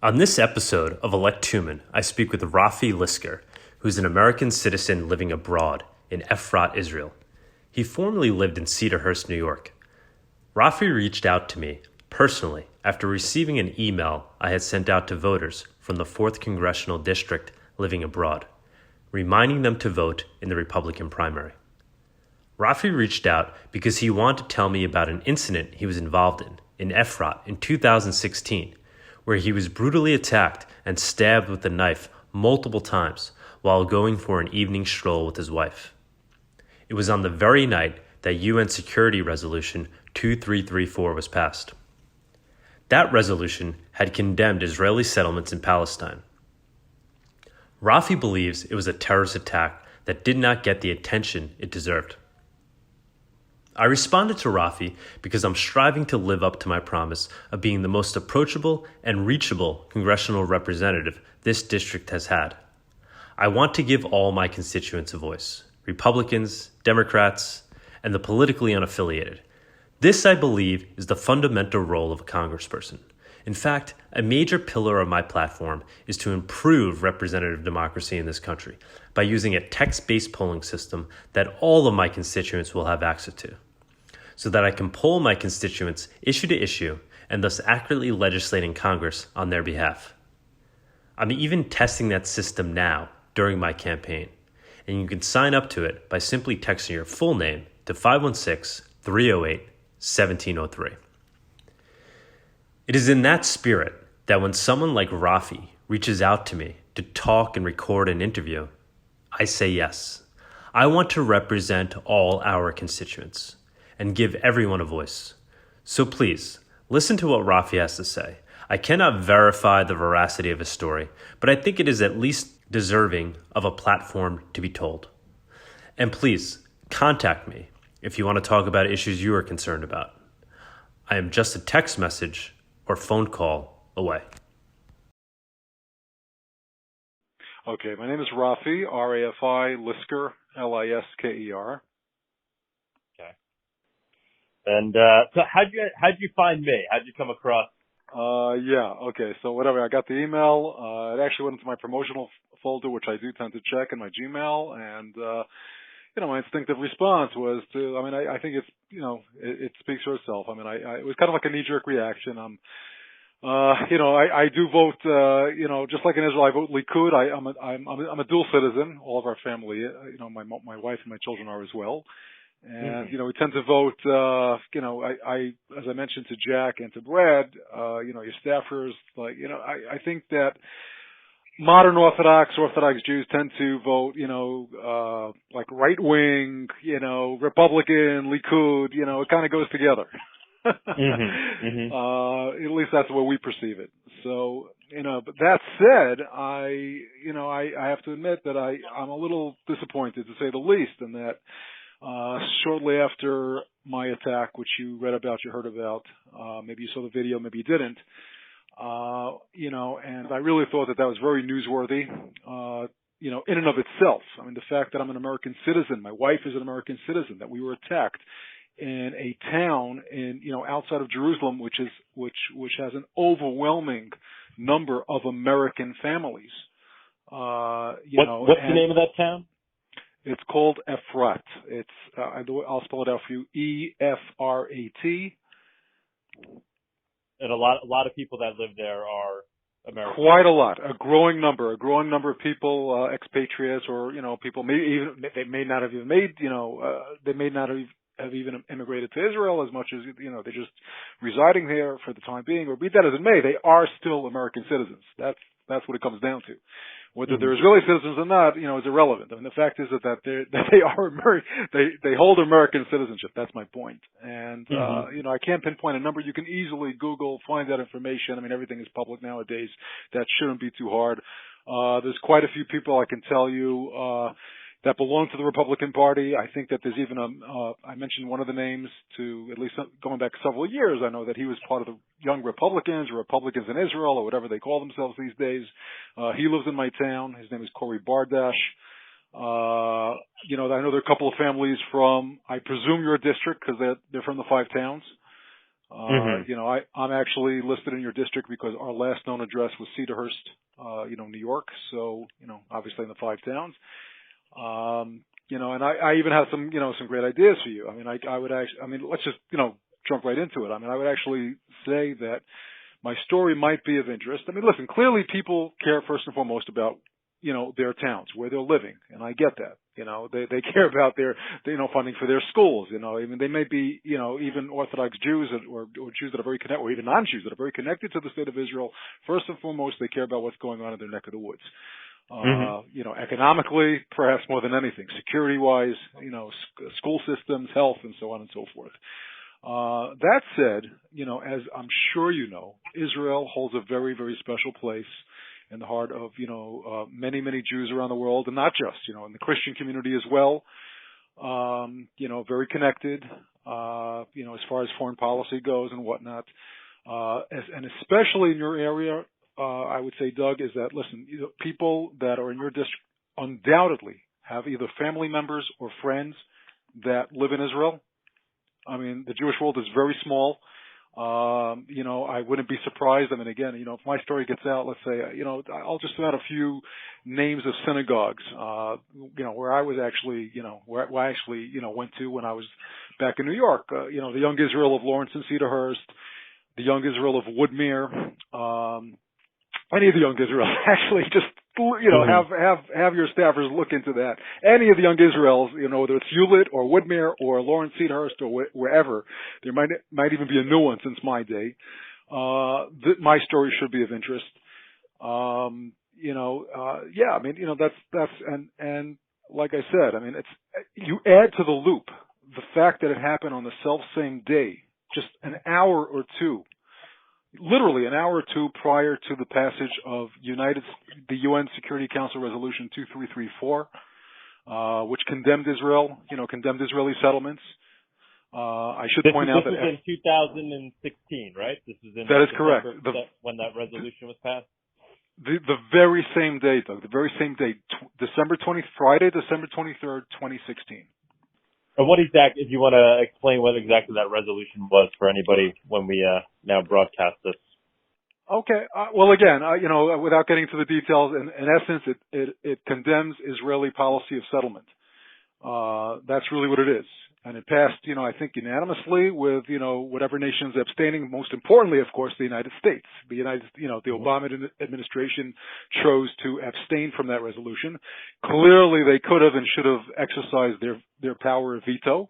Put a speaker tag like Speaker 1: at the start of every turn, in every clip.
Speaker 1: On this episode of Elect Tuman, I speak with Rafi Lisker, who's an American citizen living abroad in Efrat, Israel. He formerly lived in Cedarhurst, New York. Rafi reached out to me personally after receiving an email I had sent out to voters from the 4th Congressional District living abroad, reminding them to vote in the Republican primary. Rafi reached out because he wanted to tell me about an incident he was involved in Efrat in 2016, where he was brutally attacked and stabbed with a knife multiple times while going for an evening stroll with his wife. It was on the very night that UN Security Resolution 2334 was passed. That resolution had condemned Israeli settlements in Palestine. Rafi believes it was a terrorist attack that did not get the attention it deserved. I responded to Rafi because I'm striving to live up to my promise of being the most approachable and reachable congressional representative this district has had. I want to give all my constituents a voice, Republicans, Democrats, and the politically unaffiliated. This, I believe, is the fundamental role of a congressperson. In fact, a major pillar of my platform is to improve representative democracy in this country by using a text-based polling system that all of my constituents will have access to, so that I can poll my constituents issue to issue and thus accurately legislate in Congress on their behalf. I'm even testing that system now during my campaign, and you can sign up to it by simply texting your full name to 516-308-1703. It is in that spirit that when someone like Rafi reaches out to me to talk and record an interview, I say yes. I want to represent all our constituents and give everyone a voice. So please, listen to what Rafi has to say. I cannot verify the veracity of his story, but I think it is at least deserving of a platform to be told. And please, contact me if you want to talk about issues you are concerned about. I am just a text message or phone call away.
Speaker 2: Okay, my name is Rafi, R-A-F-I, Lisker, L-I-S-K-E-R.
Speaker 3: Okay. And so how'd you find me? How'd you come across?
Speaker 2: Okay, so whatever, I got the email. It actually went into my promotional folder, which I do tend to check in my Gmail, and my instinctive response was to, I think it's, it speaks for itself. It was kind of like a knee-jerk reaction. I do vote, just like in Israel, I vote Likud. I'm a dual citizen. All of our family, my wife and my children are as well. And, we tend to vote, as I mentioned to Jack and to Brad, your staffers, I think that modern Orthodox Jews tend to vote, like right wing, Republican, Likud, it kind of goes together. At least that's the way we perceive it. So, but that said, I have to admit that I'm a little disappointed, to say the least, in that, shortly after my attack, which you read about, you heard about, maybe you saw the video, maybe you didn't, and I really thought that was very newsworthy, in and of itself. The fact that I'm an American citizen, my wife is an American citizen, that we were attacked in a town outside of Jerusalem, which has an overwhelming number of American families.
Speaker 3: What's the name of that town?
Speaker 2: It's called Efrat. It's I'll spell it out for you. E-F-R-A-T.
Speaker 3: And a lot of people that live there are American.
Speaker 2: Quite a lot, a growing number of people, expatriates, or people they may not have even made, they may not have even immigrated to Israel as much as they're just residing here for the time being, or be that as it may, they are still American citizens. That's what it comes down to. Whether they're Israeli citizens or not, is irrelevant. the fact is that they hold American citizenship. That's my point. And I can't pinpoint a number. You can easily Google, find that information. Everything is public nowadays. That shouldn't be too hard. There's quite a few people I can tell you that belong to the Republican Party. I think that there's even I mentioned one of the names, to at least going back several years. I know that he was part of the Young Republicans, or Republicans in Israel, or whatever they call themselves these days. He lives in my town. His name is Corey Bardash. I know there are a couple of families from, I presume, your district, because they're from the 5 towns. You know, I'm actually listed in your district because our last known address was Cedarhurst, you know, New York. So, you know, obviously in the 5 towns. You know, and I even have some, you know, some great ideas for you. I mean, I would actually, I mean, let's just, you know, jump right into it. I mean, I would actually say that my story might be of interest. I mean, listen, clearly people care first and foremost about, you know, their towns, where they're living, and I get that. You know, they care about their, you know, funding for their schools. You know, I mean, they may be, you know, even Orthodox Jews or Jews that are very connected, or even non-Jews that are very connected to the state of Israel. First and foremost, they care about what's going on in their neck of the woods. You know, economically, perhaps more than anything, security-wise, you know, school systems, health, and so on and so forth. That said, you know, as I'm sure you know, Israel holds a very, very special place in the heart of, you know, many, many Jews around the world, and not just, you know, in the Christian community as well. You know, very connected, you know, as far as foreign policy goes and whatnot. And especially in your area, I would say, Doug, is that, listen, you know, people that are in your district undoubtedly have either family members or friends that live in Israel. I mean, the Jewish world is very small. You know, I wouldn't be surprised. I mean, again, you know, if my story gets out, let's say, you know, I'll just throw out a few names of synagogues, you know, where I was actually, you know, where I actually, you know, went to when I was back in New York. You know, the Young Israel of Lawrence and Cedarhurst, the Young Israel of Woodmere, any of the Young Israel, actually, just, you know, have your staffers look into that. Any of the Young Israels, you know, whether it's Hewlett or Woodmere or Lawrence, Cedarhurst or wherever, there might even be a new one since my day. My story should be of interest. You know, yeah, I mean, you know, that's, and like I said, I mean, you add to the loop the fact that it happened on the self-same day, just an hour or two, literally an hour or two prior to the passage of the UN Security Council Resolution 2334, which condemned Israel, you know, condemned Israeli settlements. I should point out that
Speaker 3: this was in 2016, right? This is in
Speaker 2: that is correct.
Speaker 3: When that resolution was passed.
Speaker 2: The very same day, Doug. The very same day, Friday, December 23rd, 2016.
Speaker 3: And what exactly, if you want to explain what exactly that resolution was for anybody when we now broadcast this.
Speaker 2: Okay. Well, again, you know, without getting into the details, in essence, it condemns Israeli policy of settlement. That's really what it is. And it passed, you know, I think unanimously with, you know, whatever nations abstaining, most importantly, of course, the United States. The Obama administration chose to abstain from that resolution. Clearly they could have and should have exercised their power of veto.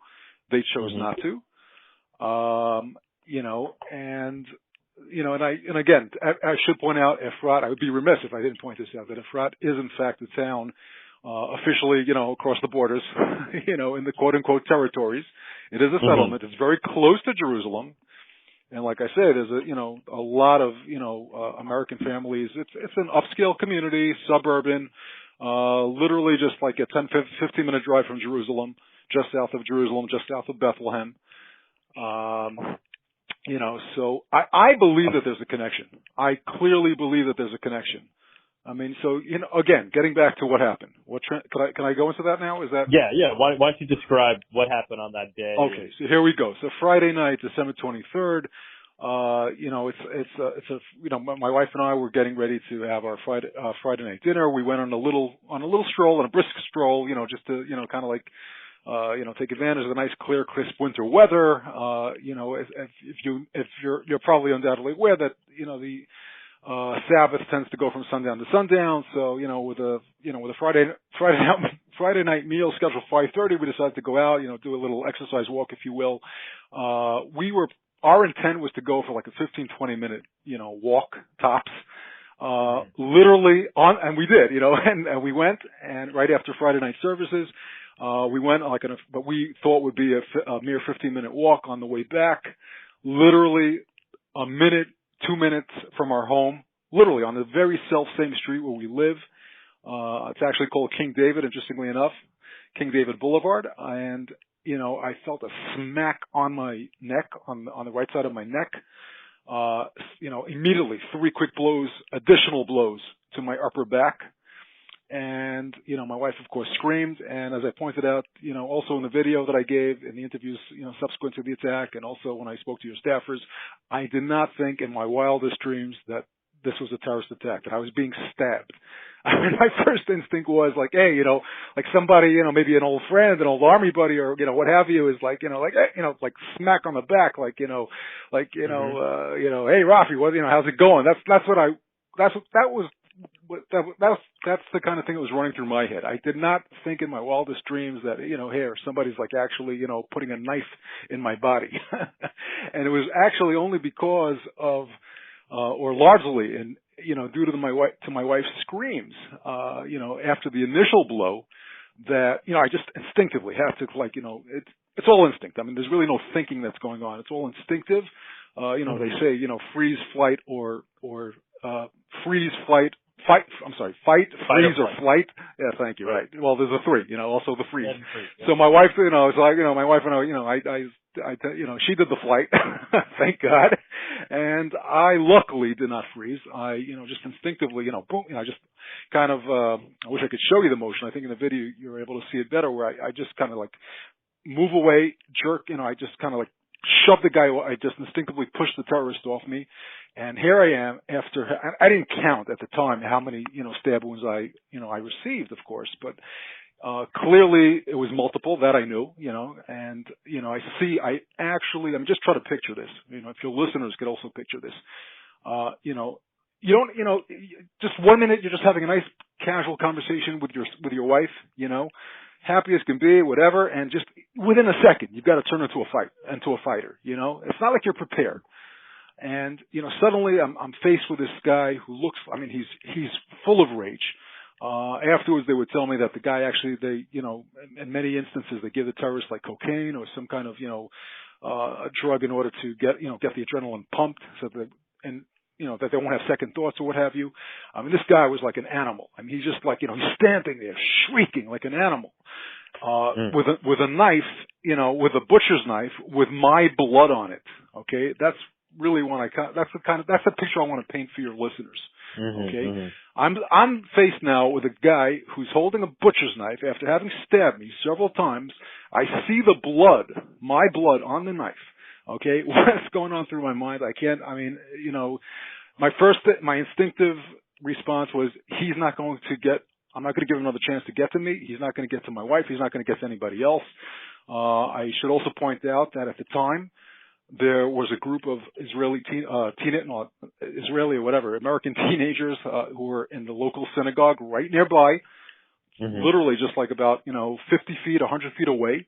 Speaker 2: They chose not to. You know, and, you know, and again, I should point out Efrat, I would be remiss if I didn't point this out, that Efrat is in fact a town officially, you know, across the borders, you know, in the quote-unquote territories. It is a settlement. It's very close to Jerusalem. And like I say, there's a lot of, you know, American families. It's an upscale community, suburban, literally just like a 15-minute drive from Jerusalem, just south of Jerusalem, just south of Bethlehem. You know, so I believe that there's a connection. I clearly believe that there's a connection. I mean, so, you know, again, getting back to what happened. Can I go into that now? Is that?
Speaker 3: Yeah. Why don't you describe what happened on that day?
Speaker 2: Okay, so here we go. So Friday night, December 23rd, you know, you know, my wife and I were getting ready to have our Friday night dinner. We went on a little stroll, on a brisk stroll, you know, just to, you know, kind of like, you know, take advantage of the nice, clear, crisp winter weather. You know, if you're probably undoubtedly aware that, you know, the Sabbath tends to go from sundown to sundown. So, you know, with a Friday night meal scheduled 5:30, we decided to go out, you know, do a little exercise walk, if you will. Our intent was to go for like a 15-20 minute, you know, walk tops. Literally and we did, you know, and we went, and right after Friday night services, we went like but we thought would be a mere 15-minute walk on the way back. Literally a minute, 2 minutes from our home, literally on the very same street where we live. It's actually called King David, interestingly enough, King David Boulevard. And, you know, I felt a smack on my neck, on the right side of my neck. You know, immediately 3 quick blows, additional blows to my upper back. And, my wife, of course, screamed. And as I pointed out, also in the video that I gave, in the interviews, subsequent to the attack, and also when I spoke to your staffers, I did not think in my wildest dreams that this was a terrorist attack, that I was being stabbed. I mean, my first instinct was like, hey, like somebody, maybe an old friend, an old army buddy, or what have you, is like, like smack on the back, like, hey, Rafi, how's it going? That's the kind of thing that was running through my head. I did not think in my wildest dreams that, here, somebody's like actually, putting a knife in my body. And it was actually only because of, or largely due to my wife's screams, after the initial blow, that, I just instinctively have to, like, it's all instinct. I mean, there's really no thinking that's going on. It's all instinctive. They say, freeze, flight, or freeze, flight, fight, freeze, or flight. Yeah, thank you. Right. Well, there's a three, also the freeze. Yeah. So my wife, it's like, my wife and I, she did the flight, thank God. And I luckily did not freeze. I, just instinctively, boom, I just kind of, I wish I could show you the motion. I think in the video you're able to see it better, where I just kind of like move away, jerk, I just kind of like shove the guy. I just instinctively pushed the terrorist off me. And here I am after, I didn't count at the time how many, stab wounds I received, of course, but, clearly it was multiple, that I knew, and, I'm just trying to picture this, if your listeners could also picture this, just 1 minute you're just having a nice casual conversation with your wife, happy as can be, whatever, and just within a second you've got to turn into a fighter, it's not like you're prepared. And, suddenly I'm faced with this guy who looks, he's full of rage. Afterwards they would tell me that the guy actually, in many instances they give the terrorists like cocaine or some kind of, a drug in order to get the adrenaline pumped so that, that they won't have second thoughts or what have you. This guy was like an animal. He's just like, he's standing there shrieking like an animal, with a knife, with a butcher's knife with my blood on it. Okay. That's really that's the picture I want to paint for your listeners. Okay. I'm faced now with a guy who's holding a butcher's knife after having stabbed me several times. I see the blood, my blood on the knife. Okay. What's going on through my mind? My instinctive response was, I'm not going to give him another chance to get to me. He's not going to get to my wife. He's not going to get to anybody else. I should also point out that at the time, there was a group of American teenagers, who were in the local synagogue right nearby, literally just like about, 50 feet, 100 feet away.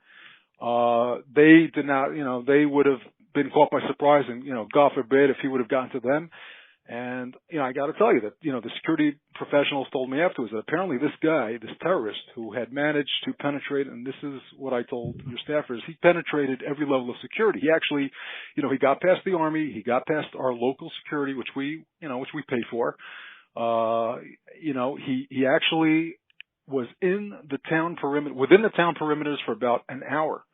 Speaker 2: They did not, they would have been caught by surprise and, God forbid if he would have gotten to them. And, I got to tell you that, the security professionals told me afterwards that apparently this guy, this terrorist who had managed to penetrate, and this is what I told your staffers, he penetrated every level of security. He actually, he got past the army, he got past our local security, which we pay for. He actually was in the town within the town perimeters for about an hour,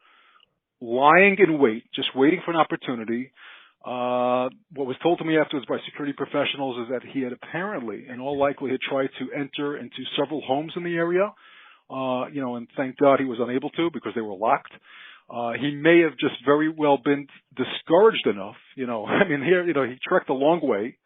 Speaker 2: lying in wait, just waiting for an opportunity. What was told to me afterwards by security professionals is that he had apparently, in all likelihood, tried to enter into several homes in the area, and thank God he was unable to because they were locked. He may have just very well been discouraged enough, here, he trekked a long way.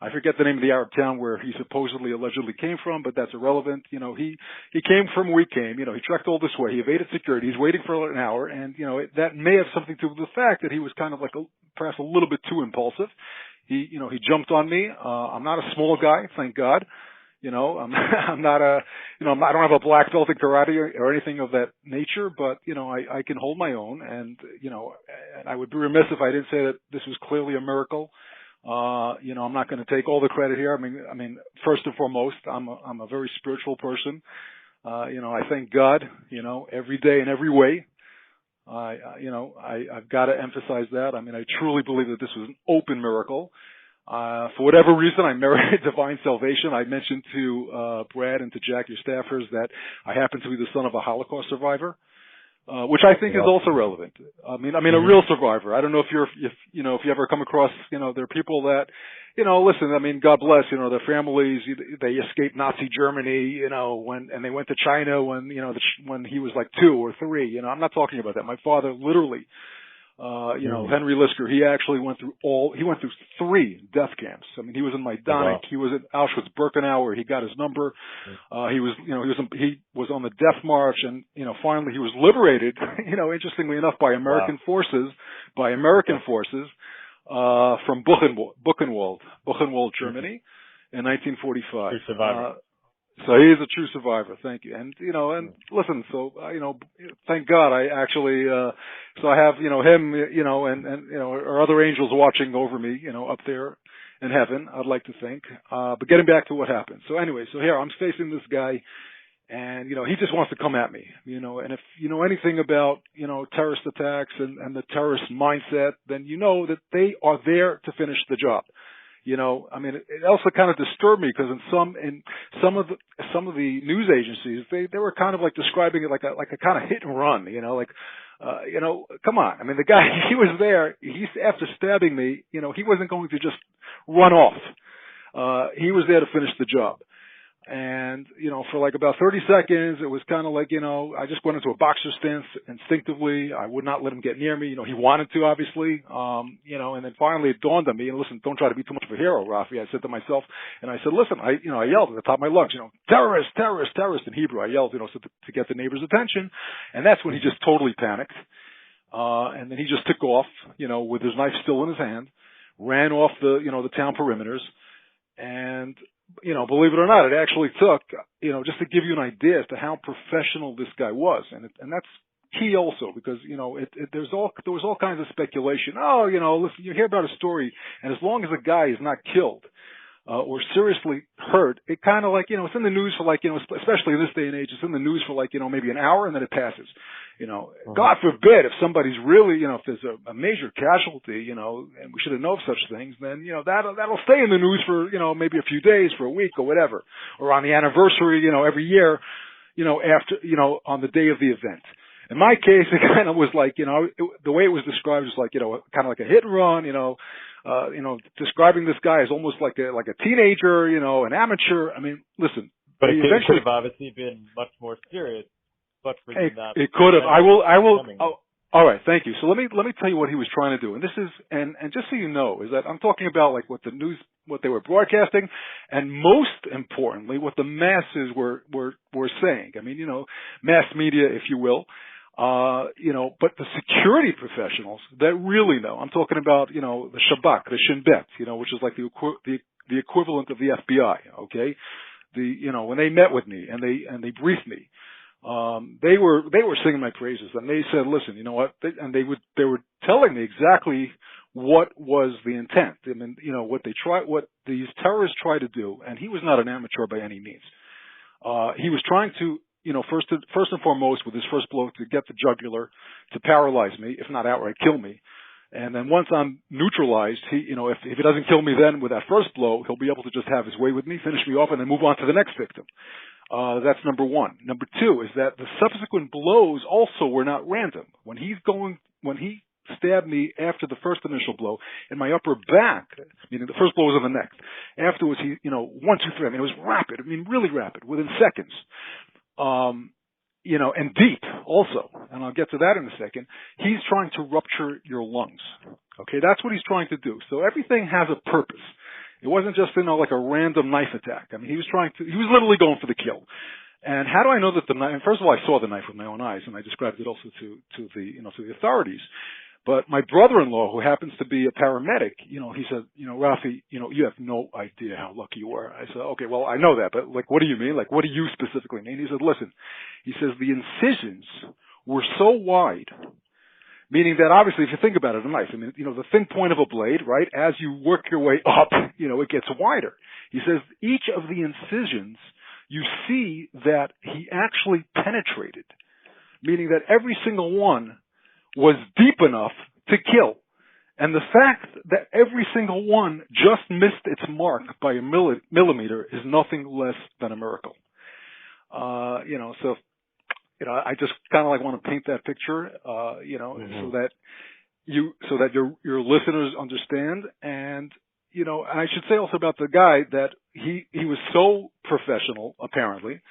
Speaker 2: I forget the name of the Arab town where he allegedly came from, but that's irrelevant. He came from where he came. He trekked all this way. He evaded security. He's waiting for an hour, and that may have something to do with the fact that he was kind of like perhaps a little bit too impulsive. He jumped on me. I'm not a small guy, thank God. I'm not I don't have a black belt in karate or anything of that nature, but I can hold my own, and and I would be remiss if I didn't say that this was clearly a miracle. I'm not going to take all the credit here. I mean, first and foremost, I'm a very spiritual person. I thank God, every day in every way. I've got to emphasize that. I truly believe that this was an open miracle. For whatever reason, I merited divine salvation. I mentioned to Brad and to Jack, your staffers, that I happen to be the son of a Holocaust survivor. which I think is also relevant. I mean, a real survivor. I don't know if you ever come across, there are people that, listen, I mean, God bless, their families, they escaped Nazi Germany, and they went to China when he was like 2 or 3, I'm not talking about that. My father literally, Henry Lisker, he actually went through 3 death camps. I mean, he was in Majdanek, he was at Auschwitz-Birkenau, where he got his number. He was on the death march, and, finally he was liberated, interestingly enough, by American forces, from Buchenwald, Germany, in 1945.
Speaker 3: True survivor.
Speaker 2: So he is a true survivor. Thank you. And, listen, so, thank God I actually, so I have, him, or other angels watching over me, up there in heaven, I'd like to think. But getting back to what happened. So anyway, so here I'm facing this guy, and, he just wants to come at me, and if you know anything about, terrorist attacks and the terrorist mindset, then you know that they are there to finish the job. I mean, it also kind of disturbed me because in some of the news agencies, they were kind of like describing it like a kind of hit and run, come on. I mean, the guy, he was there, after stabbing me, he wasn't going to just run off. He was there to finish the job. And, for like about 30 seconds, it was kind of like, I just went into a boxer stance instinctively. I would not let him get near me. He wanted to, obviously. And then finally it dawned on me, and listen, don't try to be too much of a hero, Rafi. I said to myself, and I said, listen, I yelled at the top of my lungs, terrorist, terrorist, terrorist in Hebrew. I yelled, so to get the neighbor's attention. And that's when he just totally panicked. And then he just took off, with his knife still in his hand, ran off the town perimeters. And, believe it or not, it actually took, just to give you an idea as to how professional this guy was. And that's key also because, there was all kinds of speculation. Oh, listen, you hear about a story, and as long as the guy is not killed, or seriously hurt, it kind of like, it's in the news for like, especially in this day and age, it's in the news for like, maybe an hour and then it passes. God forbid if somebody's really, if there's a major casualty, and we should have known of such things, then, that'll stay in the news for, maybe a few days, for a week or whatever, or on the anniversary, every year, after, on the day of the event. In my case, it kind of was like, the way it was described was like, kind of like a hit and run, describing this guy as almost like a teenager, an amateur. I mean, listen.
Speaker 3: But it could have obviously been much more serious, but for you not.
Speaker 2: It could have. I will. Oh, all right. Thank you. So let me tell you what he was trying to do. And this is, and just so you know, is that I'm talking about like what they were broadcasting, and most importantly, what the masses were saying. I mean, mass media, if you will. But the security professionals that really know, I'm talking about, the Shabak, the Shin Bet, which is like the equivalent of the FBI, okay? When they met with me and they briefed me, they were singing my praises, and they said, listen, you know what? They were telling me exactly what was the intent. I mean, what these terrorists tried to do, and he was not an amateur by any means. He was trying to, first and foremost, with his first blow, to get the jugular, to paralyze me, if not outright kill me. And then once I'm neutralized, if he doesn't kill me then with that first blow, he'll be able to just have his way with me, finish me off, and then move on to the next victim. That's number one. Number two is that the subsequent blows also were not random. When he stabbed me after the first initial blow in my upper back, meaning the first blow was on the neck. Afterwards, 1, 2, 3. I mean, it was rapid. I mean, really rapid, within seconds. And deep also, and I'll get to that in a second. He's trying to rupture your lungs. Okay, that's what he's trying to do. So everything has a purpose. It wasn't just, like a random knife attack. I mean, he was literally going for the kill. And how do I know that the knife, and first of all, I saw the knife with my own eyes, and I described it also to the authorities. But my brother-in-law, who happens to be a paramedic, he said, Rafi, you have no idea how lucky you are. I said, okay, well, I know that, but like, what do you mean? Like, what do you specifically mean? He said, listen, he says the incisions were so wide, meaning that obviously if you think about it, a knife, I mean, the thin point of a blade, right, as you work your way up, it gets wider. He says each of the incisions, you see that he actually penetrated, meaning that every single one was deep enough to kill. And the fact that every single one just missed its mark by a millimeter is nothing less than a miracle. So I just kind of like want to paint that picture, so that your listeners understand. And, and I should say also about the guy that he was so professional, apparently,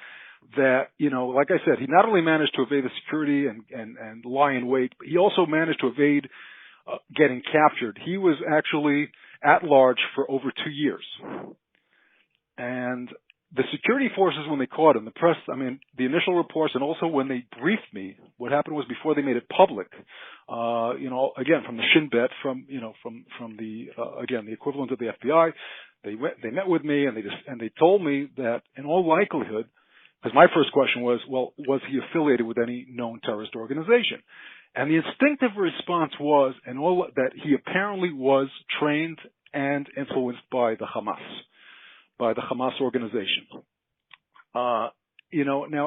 Speaker 2: that, like I said, he not only managed to evade the security and lie in wait, but he also managed to evade getting captured. He was actually at large for over 2 years. And the security forces, when they caught him, the press, the initial reports, and also when they briefed me, what happened was before they made it public, again, from the Shin Bet, from the, again, the equivalent of the FBI, they met with me and they told me that in all likelihood, because my first question was, well, was he affiliated with any known terrorist organization? And the instinctive response was, that he apparently was trained and influenced by the Hamas organization. Now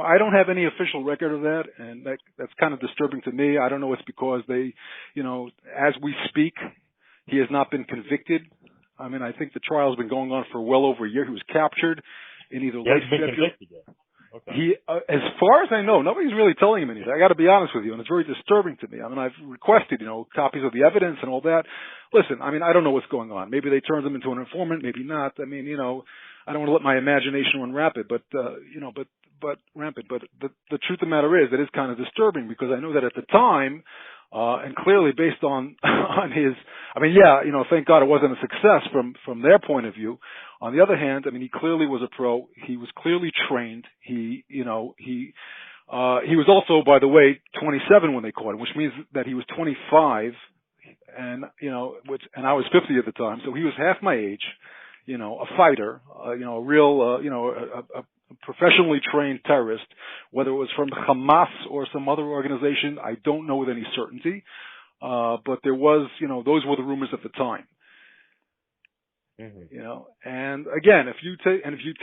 Speaker 2: I don't have any official record of that, and that's kind of disturbing to me. I don't know if it's because they, as we speak, he has not been convicted. I think the trial's been going on for well over a year. He was captured in either late February. Okay. As far as I know, nobody's really telling him anything. I got to be honest with you, and it's very disturbing to me. I've requested, copies of the evidence and all that. Listen, I don't know what's going on. Maybe they turned him into an informant, maybe not. I don't want to let my imagination run rampant, but rampant. But the truth of the matter is, it is kind of disturbing because I know that at the time, and clearly based on his, thank God it wasn't a success from their point of view. On the other hand, he clearly was a pro. He was clearly trained. He was also, by the way, 27 when they caught him, which means that he was 25, and I was 50 at the time, so he was half my age. A fighter, a real, a professionally trained terrorist, whether it was from Hamas or some other organization, I don't know with any certainty. But there was, those were the rumors at the time. Mm-hmm. And again, if you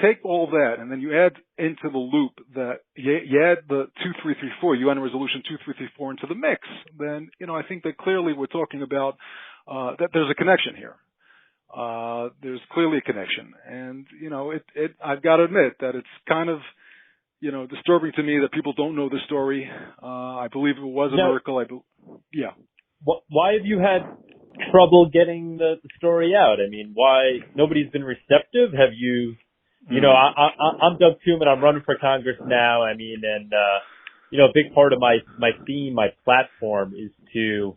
Speaker 2: take all that and then you add into the loop that you add the 2334, UN Resolution 2334 into the mix, then, I think that clearly we're talking about, that there's a connection here. There's clearly a connection, and I've got to admit that it's kind of disturbing to me that people don't know the story. I believe it was a miracle. Yeah.
Speaker 3: Why have you had trouble getting the story out? Why nobody's been receptive? Have you? I'm Doug Tuman. I'm running for Congress now. A big part of my theme, my platform, is to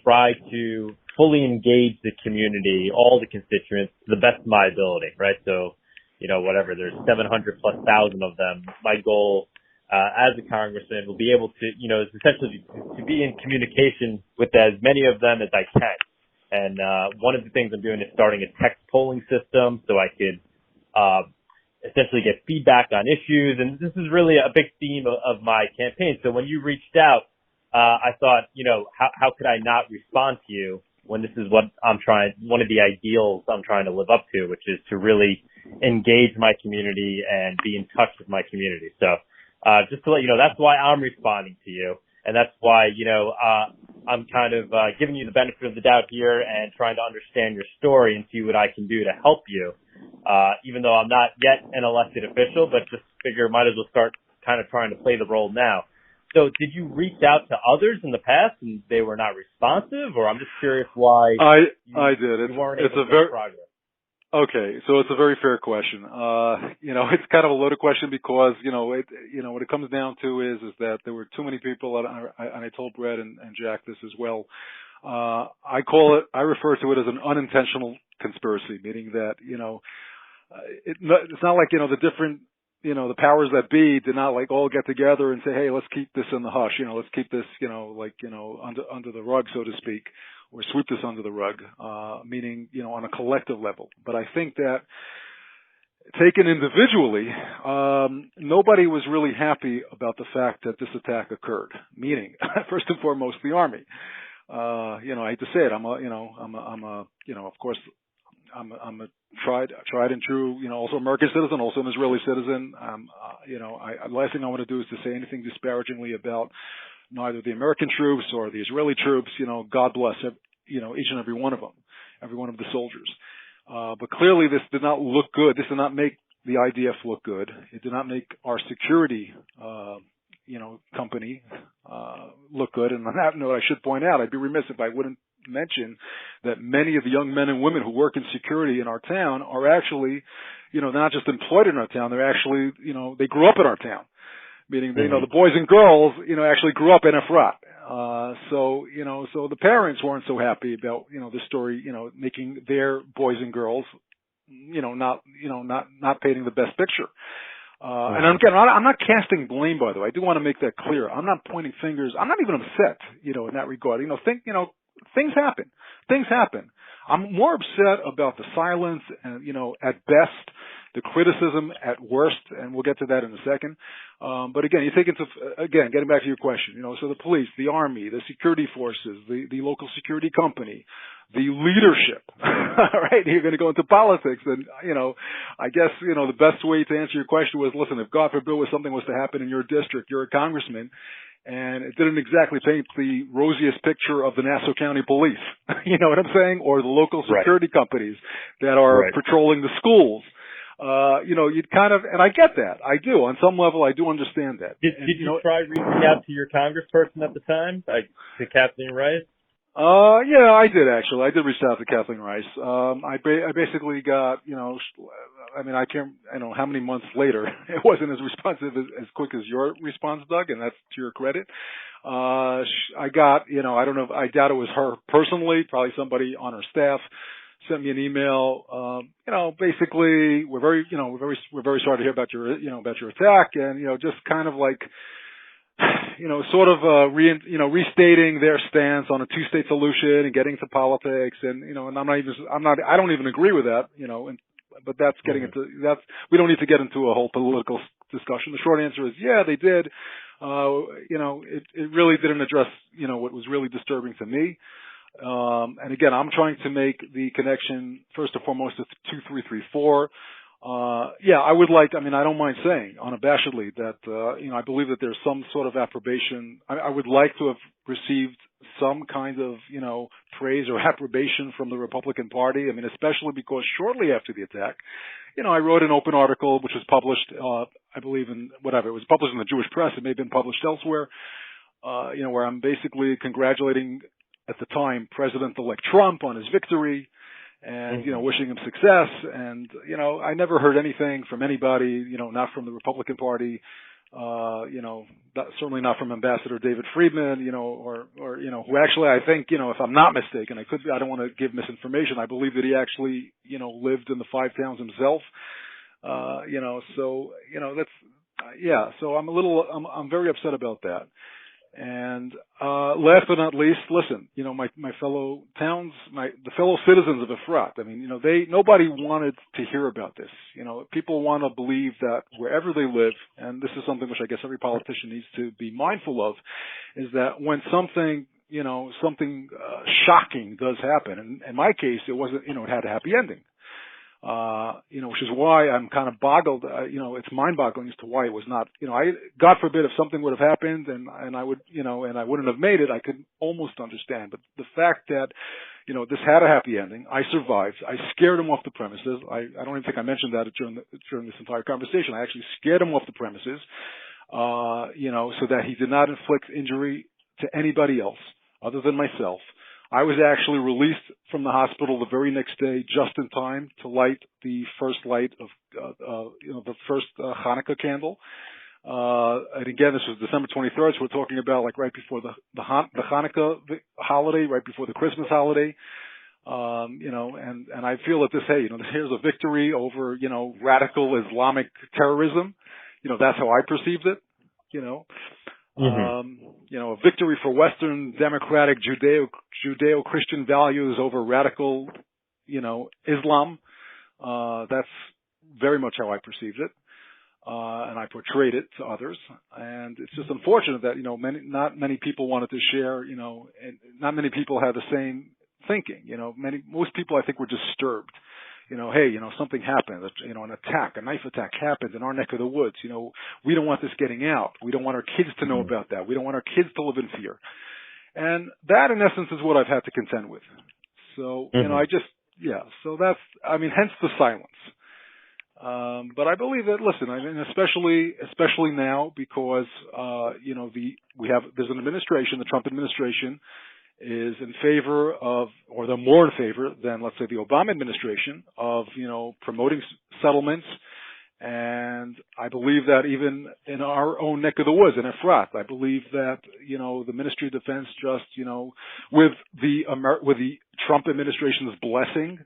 Speaker 3: try to fully engage the community, all the constituents, to the best of my ability, right? So, there's 700 plus thousand of them. My goal, as a congressman, will be able to, is essentially to be in communication with as many of them as I can. And, one of the things I'm doing is starting a text polling system so I could, essentially get feedback on issues. And this is really a big theme of my campaign. So when you reached out, I thought, how could I not respond to you when this is one of the ideals I'm trying to live up to, which is to really engage my community and be in touch with my community. So, just to let you know, that's why I'm responding to you. And that's why, I'm kind of, giving you the benefit of the doubt here and trying to understand your story and see what I can do to help you. Even though I'm not yet an elected official, but just figure might as well start kind of trying to play the role now. So did you reach out to others in the past and they were not responsive, or I'm just curious why
Speaker 2: I did.
Speaker 3: You weren't able to make progress?
Speaker 2: Okay, so it's a very fair question. It's kind of a loaded question because, what it comes down to is that there were too many people, and I told Brett and Jack this as well. I refer to it as an unintentional conspiracy, meaning that, it's not like, the different, the powers that be did not all get together and say, hey, let's keep this in the hush, let's keep this, under the rug, so to speak, or sweep this under the rug, meaning, on a collective level. But I think that taken individually, nobody was really happy about the fact that this attack occurred, meaning, first and foremost, the Army. I hate to say it, I'm a tried and true, also American citizen, also an Israeli citizen. Last thing I want to do is to say anything disparagingly about neither the American troops or the Israeli troops. God bless, each and every one of them, every one of the soldiers. But clearly this did not look good. This did not make the IDF look good. It did not make our security, company, look good. And on that note, I should point out, I'd be remiss if I wouldn't mention that many of the young men and women who work in security in our town are actually, not just employed in our town, they're actually, they grew up in our town. Meaning, the boys and girls, actually grew up in Efrat. So the parents weren't so happy about, the story, making their boys and girls, not painting the best picture. And again, I'm not casting blame, by the way. I do want to make that clear. I'm not pointing fingers. I'm not even upset, in that regard. Things happen. Things happen. I'm more upset about the silence and, at best, the criticism at worst, and we'll get to that in a second. But again, getting back to your question, so the police, the army, the security forces, the local security company, the leadership, right? You're going to go into politics, and, I guess, the best way to answer your question was, listen, if God forbid something was to happen in your district, you're a congressman, and it didn't exactly paint the rosiest picture of the Nassau County Police, you know what I'm saying? Or the local security companies that are patrolling the schools. You'd kind of, and I get that. I do. On some level, I do understand that.
Speaker 3: Did you try reaching out to your congressperson at the time, to Kathleen Rice?
Speaker 2: Yeah, I did actually. I did reach out to Kathleen Rice. I basically got, I can't, how many months later, it wasn't as responsive as quick as your response, Doug, and that's to your credit. I got, I don't know, I doubt it was her personally, probably somebody on her staff sent me an email, basically, we're very sorry to hear about your, about your attack, and, just kind of like, restating their stance on a two-state solution and getting to politics, and, and I don't even agree with that, but that's getting we don't need to get into a whole political discussion. The short answer is, yeah, they did. It really didn't address, what was really disturbing to me. And again, I'm trying to make the connection first and foremost to 2334. I would like, I don't mind saying unabashedly that, I believe that there's some sort of approbation. I would like to have received some kind of, praise or approbation from the Republican Party. Especially because shortly after the attack, I wrote an open article which was published, I believe it was published in the Jewish press. It may have been published elsewhere, where I'm basically congratulating at the time President-elect Trump on his victory. And, wishing him success. And, I never heard anything from anybody, not from the Republican Party, certainly not from Ambassador David Friedman, or, who actually, I think, if I'm not mistaken, I don't want to give misinformation. I believe that he actually, lived in the five towns himself. So I'm very upset about that. And last but not least, listen, my fellow towns, the fellow citizens of Efrat. Nobody wanted to hear about this. People want to believe that wherever they live, and this is something which I guess every politician needs to be mindful of, is that when something shocking does happen, and in my case, it wasn't, it had a happy ending. Which is why I'm kind of boggled, it's mind-boggling as to why it was not, God forbid if something would have happened and I would, and I wouldn't have made it, I could almost understand. But the fact that, this had a happy ending, I survived, I scared him off the premises. I don't even think I mentioned that during this entire conversation. I actually scared him off the premises, so that he did not inflict injury to anybody else other than myself. I was actually released from the hospital the very next day, just in time to light the first light of, the first Hanukkah candle. And again, this was December 23rd, so we're talking about like right before the Hanukkah holiday, right before the Christmas holiday. And I feel that here's a victory over, radical Islamic terrorism. That's how I perceived it, a victory for Western democratic Judeo-Christian values over radical, Islam. That's very much how I perceived it. And I portrayed it to others. And it's just unfortunate that, not many people wanted to share, and not many people had the same thinking. Most people I think were disturbed. Something happened, an attack, a knife attack happened in our neck of the woods. We don't want this getting out. We don't want our kids to know about that. We don't want our kids to live in fear. And that, in essence, is what I've had to contend with. So, so that's, hence the silence. But I believe that, listen, I mean, especially now because, there's an administration, the Trump administration is in favor of, or they're more in favor than, let's say, the Obama administration of, promoting settlements. And I believe that even in our own neck of the woods, in Efrat, I believe that, the Ministry of Defense just, with the Trump administration's blessing.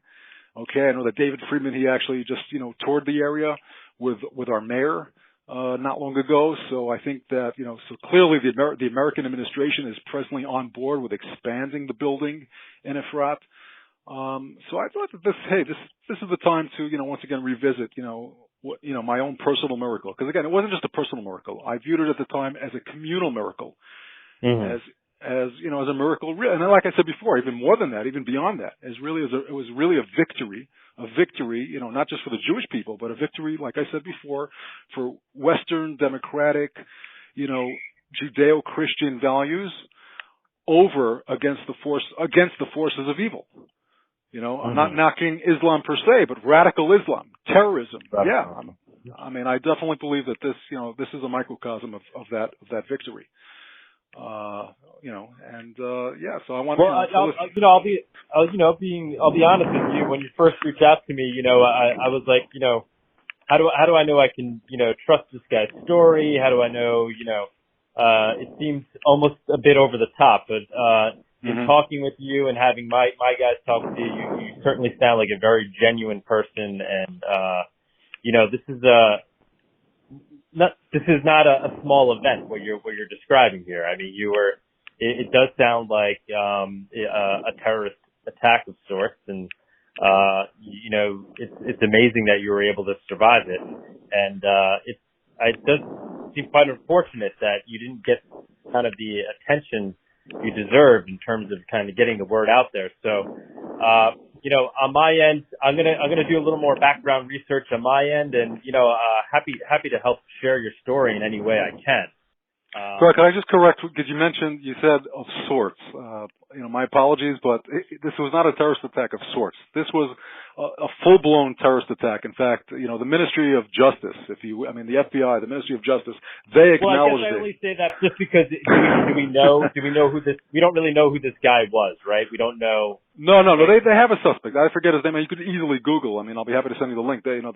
Speaker 2: Okay, I know that David Friedman, he actually just, toured the area with our mayor, not long ago. So I think that, so clearly the American administration is presently on board with expanding the building in Efrat. So I thought that this is the time to, once again revisit, my own personal miracle. Because again, it wasn't just a personal miracle. I viewed it at the time as a communal miracle. Mm-hmm. As a miracle, and then, like I said before, even more than that, even beyond that, it was really a victory, not just for the Jewish people, but a victory, like I said before, for Western democratic, Judeo-Christian values against the forces of evil. I'm not knocking Islam per se, but radical Islam, terrorism. Yeah, I definitely believe that this is a microcosm of that victory. So I want
Speaker 3: I'll be honest with you. When you first reached out to me, I was like, how do I know I can, trust this guy's story? How do I know, it seems almost a bit over the top, but, in talking with you and having my guys talk to you, you certainly sound like a very genuine person. And, this is not a small event what you're describing here. I mean, it does sound like a terrorist attack of sorts, and it's amazing that you were able to survive it. And it does seem quite unfortunate that you didn't get kind of the attention you deserve in terms of kind of getting the word out there. So on my end, I'm gonna do a little more background research on my end, and happy to help share your story in any way I can.
Speaker 2: Correct. Can I just correct? Because you said of sorts. My apologies, but this was not a terrorist attack of sorts. This was a full-blown terrorist attack. In fact, the Ministry of Justice, the FBI, the Ministry of Justice, they acknowledged it.
Speaker 3: Well, I guess I only say that just because do we know who this? We don't really know who this guy was, right? We don't know.
Speaker 2: No. They have a suspect. I forget his name. You could easily Google. I'll be happy to send you the link. They have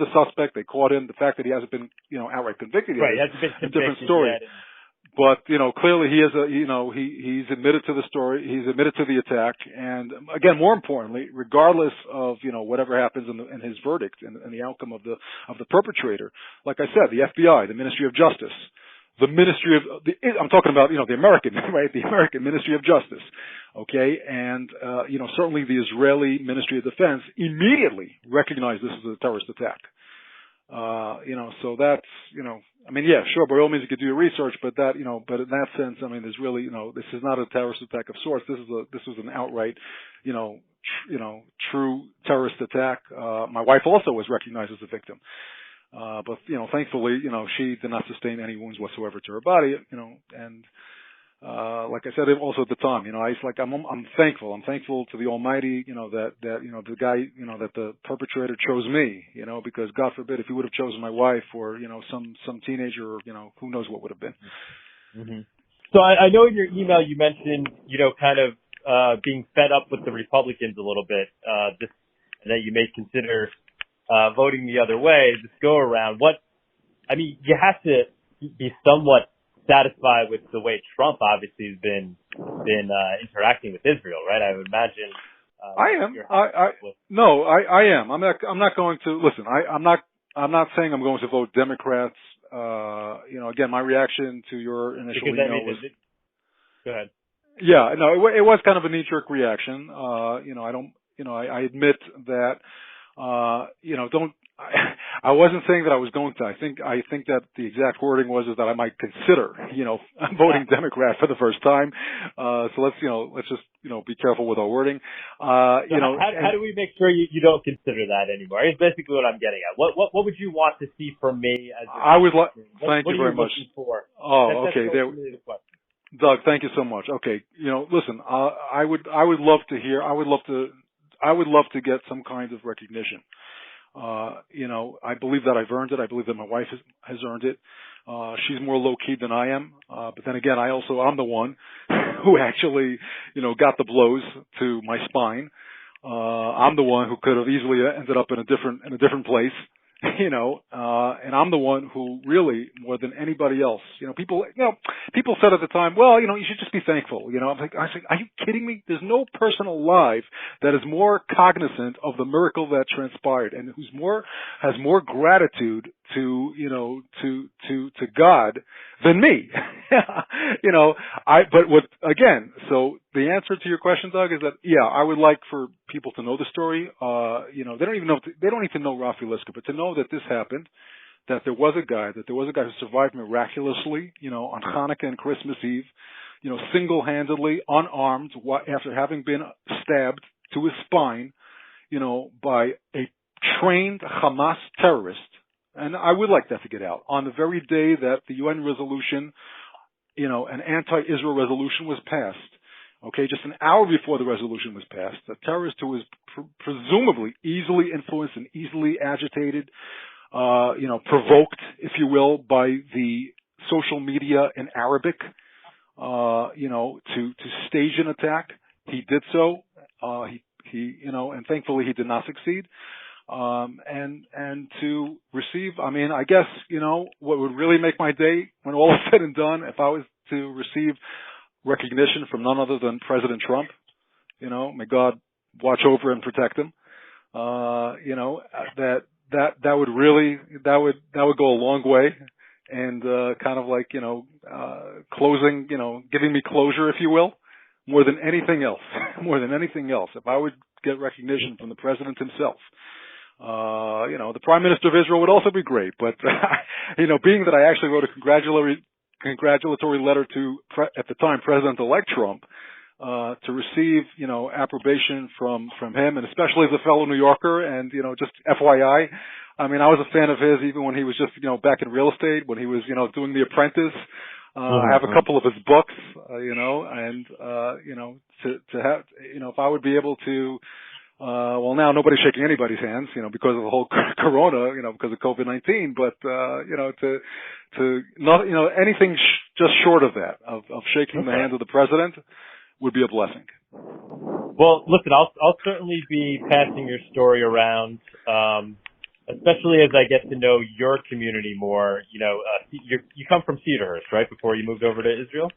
Speaker 2: the suspect. They caught him. The fact that he hasn't been, outright convicted yet,
Speaker 3: right? He hasn't been convicted
Speaker 2: a different story.
Speaker 3: Yet.
Speaker 2: But, clearly he is he's admitted to the story. He's admitted to the attack. And again, more importantly, regardless of, whatever happens in his verdict and the outcome of the perpetrator, like I said, the FBI, the Ministry of Justice, I'm talking about, the American, right? The American Ministry of Justice. Okay. And, certainly the Israeli Ministry of Defense immediately recognized this as a terrorist attack. So that's, sure, by all means you could do your research, but that, but in that sense, there's really, this is not a terrorist attack of sorts. This was an outright, true terrorist attack. My wife also was recognized as a victim. But, thankfully, she did not sustain any wounds whatsoever to her body, and, like I said, also at the time, I'm thankful. I'm thankful to the Almighty, that the guy, that the perpetrator chose me, because God forbid if he would have chosen my wife or, some teenager or, who knows what would have been.
Speaker 3: Mm-hmm. So I know in your email you mentioned, kind of, being fed up with the Republicans a little bit, and that you may consider, voting the other way this go around. You have to be somewhat satisfied with the way Trump obviously has been interacting with Israel, right? I would imagine.
Speaker 2: I am. I am. I'm not going to listen. I'm not saying I'm going to vote Democrats. Again, my reaction to your initial email was.
Speaker 3: Go ahead.
Speaker 2: Yeah, no, it was kind of a knee-jerk reaction. I admit that. I wasn't saying that I was going to. I think that the exact wording was that I might consider, voting Democrat for the first time. So let's just, be careful with our wording. How
Speaker 3: do we make sure you don't consider that anymore? It's basically what I'm getting at. What would you want to see from me as
Speaker 2: I would like, thank you very much.
Speaker 3: For?
Speaker 2: Oh, okay. Doug, thank you so much. Okay. Listen, I would love to get some kind of recognition. I believe that I've earned it. I believe that my wife has earned it. She's more low-key than I am. But then again, I'm the one who actually, got the blows to my spine. I'm the one who could have easily ended up in a different place, and I'm the one who really, more than anybody else, people said at the time, well, you should just be thankful. I was like, are you kidding me? There's no person alive that is more cognizant of the miracle that transpired and has more gratitude to God than me. So the answer to your question, Doug, is that, I would like for people to know the story. They don't need to know Rafi Lisker, but to know that this happened, that there was a guy who survived miraculously, on Hanukkah and Christmas Eve, single-handedly, unarmed, after having been stabbed to his spine, by a trained Hamas terrorist. And I would like that to get out on the very day that the UN resolution, an anti-Israel resolution was passed. Okay, just an hour before the resolution was passed, a terrorist who was presumably easily influenced and easily agitated, provoked, if you will, by the social media in Arabic, to stage an attack. He did so. And thankfully he did not succeed. And to receive, I guess, what would really make my day when all is said and done, if I was to receive recognition from none other than President Trump, may God watch over and protect him, that would go a long way and, kind of like, closing, giving me closure, if you will, more than anything else, if I would get recognition from the president himself. The Prime Minister of Israel would also be great, but, being that I actually wrote a congratulatory letter to, at the time, President-elect Trump, to receive, approbation from him, and especially as a fellow New Yorker, and, just FYI, I was a fan of his even when he was just, back in real estate, when he was, doing The Apprentice. I have a couple of his books, and, to have, if I would be able to, now nobody's shaking anybody's hands, because of the whole corona, because of COVID-19, but, anything just short of that, of shaking the hand of the president would be a blessing.
Speaker 3: Well, listen, I'll certainly be passing your story around, especially as I get to know your community more. You come from Cedarhurst, right? Before you moved over to Israel?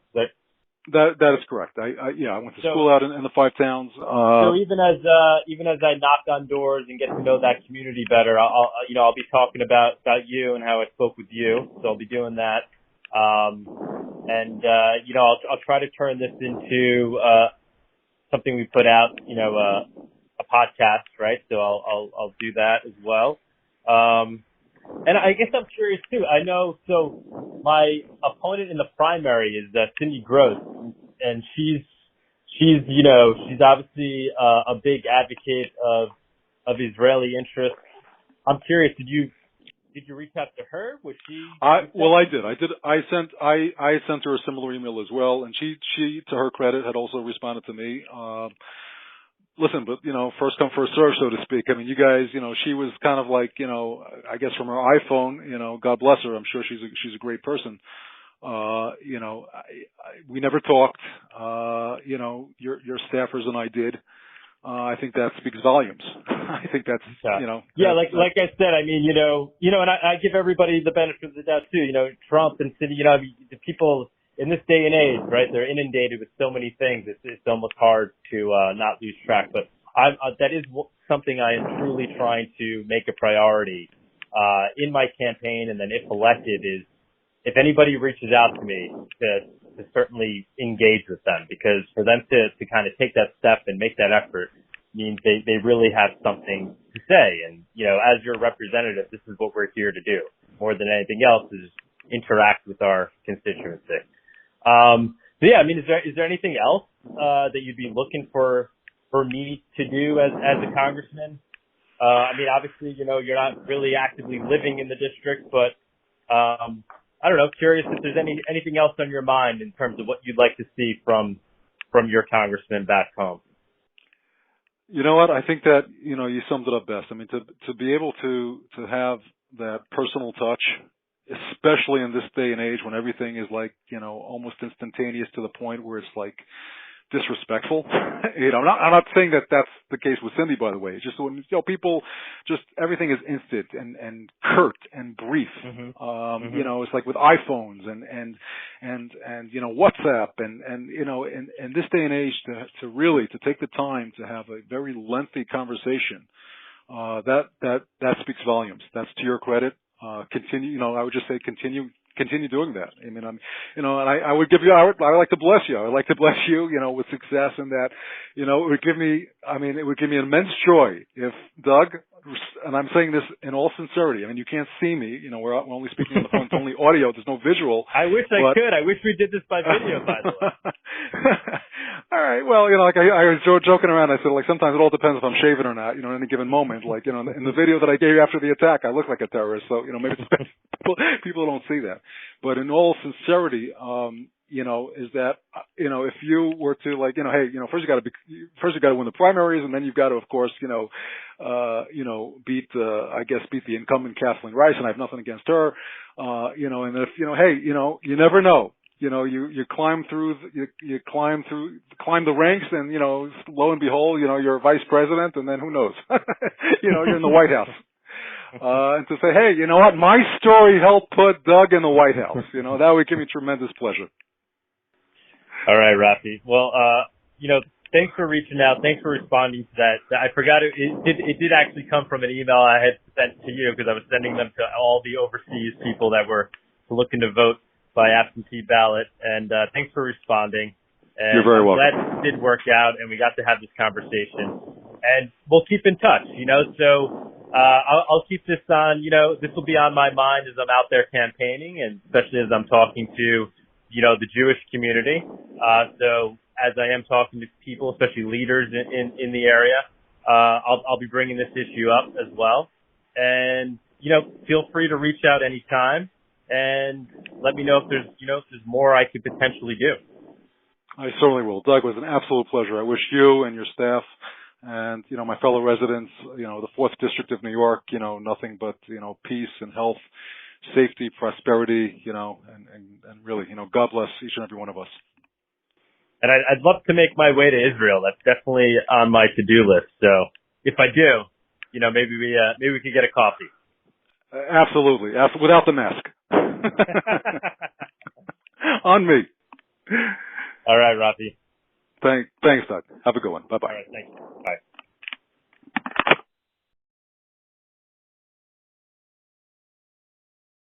Speaker 2: That is correct. I went to school out in the Five Towns.
Speaker 3: So even as I knock on doors and get to know that community better, I'll be talking about you and how I spoke with you. So I'll be doing that. I'll try to turn this into, something we put out, a podcast, right? So I'll do that as well. And I guess I'm curious too. I know, so my opponent in the primary is Cindy Gross, and she's obviously a big advocate of Israeli interests. I'm curious, did you reach out to her? Was she?
Speaker 2: I did. I sent her a similar email as well, and she, to her credit, had also responded to me. Listen, but, first come, first serve, so to speak. You guys, she was kind of like, I guess from her iPhone, God bless her. I'm sure she's a great person. We never talked, your staffers and I did. I think that speaks volumes. I think that's,
Speaker 3: Yeah, like I said, and I give everybody the benefit of the doubt too. Trump and Cindy, the people in this day and age, right? They're inundated with so many things. It's almost hard to not lose track. But that is something I am truly trying to make a priority in my campaign, and then if elected, is if anybody reaches out to me to certainly engage with them, because for them to kind of take that step and make that effort means they really have something to say. And as your representative, this is what we're here to do. More than anything else is interact with our constituency. Is there anything else that you'd be looking for me to do as a congressman? Obviously, you're not really actively living in the district, but I don't know. Curious if there's anything else on your mind in terms of what you'd like to see from your congressman back home.
Speaker 2: You know what? I think that, you summed it up best. I mean, to be able to have that personal touch, especially in this day and age when everything is like, almost instantaneous to the point where it's like disrespectful. I'm not saying that that's the case with Cindy, by the way. It's just when, people just, everything is instant and curt and brief. It's like with iPhones and WhatsApp and in this day and age to really take the time to have a very lengthy conversation, that speaks volumes. That's to your credit. Continue, I would just say continue doing that. I mean, and I would like to bless you. I would like to bless you, with success, and that, it would give me immense joy if Doug, and I'm saying this in all sincerity. I mean, you can't see me, we're only speaking on the phone. It's only audio. There's no visual.
Speaker 3: I wish I could. I wish we did this by video, by the way.
Speaker 2: All right. Well, like I was joking around. I said, like, sometimes it all depends if I'm shaving or not, at any given moment. Like, in the video that I gave after the attack, I look like a terrorist. So, maybe people don't see that. But in all sincerity, is that, if you were to, like, hey, first you got to win the primaries, and then you've got to, of course, beat the incumbent Kathleen Rice, and I have nothing against her, and if, hey, you never know. You climb the ranks, and, lo and behold, you're a vice president, and then who knows? You're in the White House. And to say, hey, you know what? My story helped put Doug in the White House. That would give me tremendous pleasure.
Speaker 3: All right, Rafi. Well, thanks for reaching out. Thanks for responding to that. I forgot it did actually come from an email I had sent to you, because I was sending them to all the overseas people that were looking to vote by absentee ballot. And thanks for responding. And
Speaker 2: you're very welcome.
Speaker 3: I'm glad it did work out, and we got to have this conversation. And we'll keep in touch, so I'll keep this on, this will be on my mind as I'm out there campaigning, and especially as I'm talking to, the Jewish community. So as I am talking to people, especially leaders in the area, I'll be bringing this issue up as well. And, feel free to reach out anytime and let me know if there's more I could potentially do.
Speaker 2: I certainly will. Doug, it was an absolute pleasure. I wish you and your staff and, my fellow residents, the 4th District of New York, nothing but, peace and health, safety, prosperity, and really, God bless each and every one of us.
Speaker 3: And I'd love to make my way to Israel. That's definitely on my to-do list. So if I do, maybe we could get a coffee.
Speaker 2: Absolutely. Without the mask. On me.
Speaker 3: All right, Rafi.
Speaker 2: Thanks, Doug. Have a good one. Bye-bye.
Speaker 3: All right, thank you. Bye.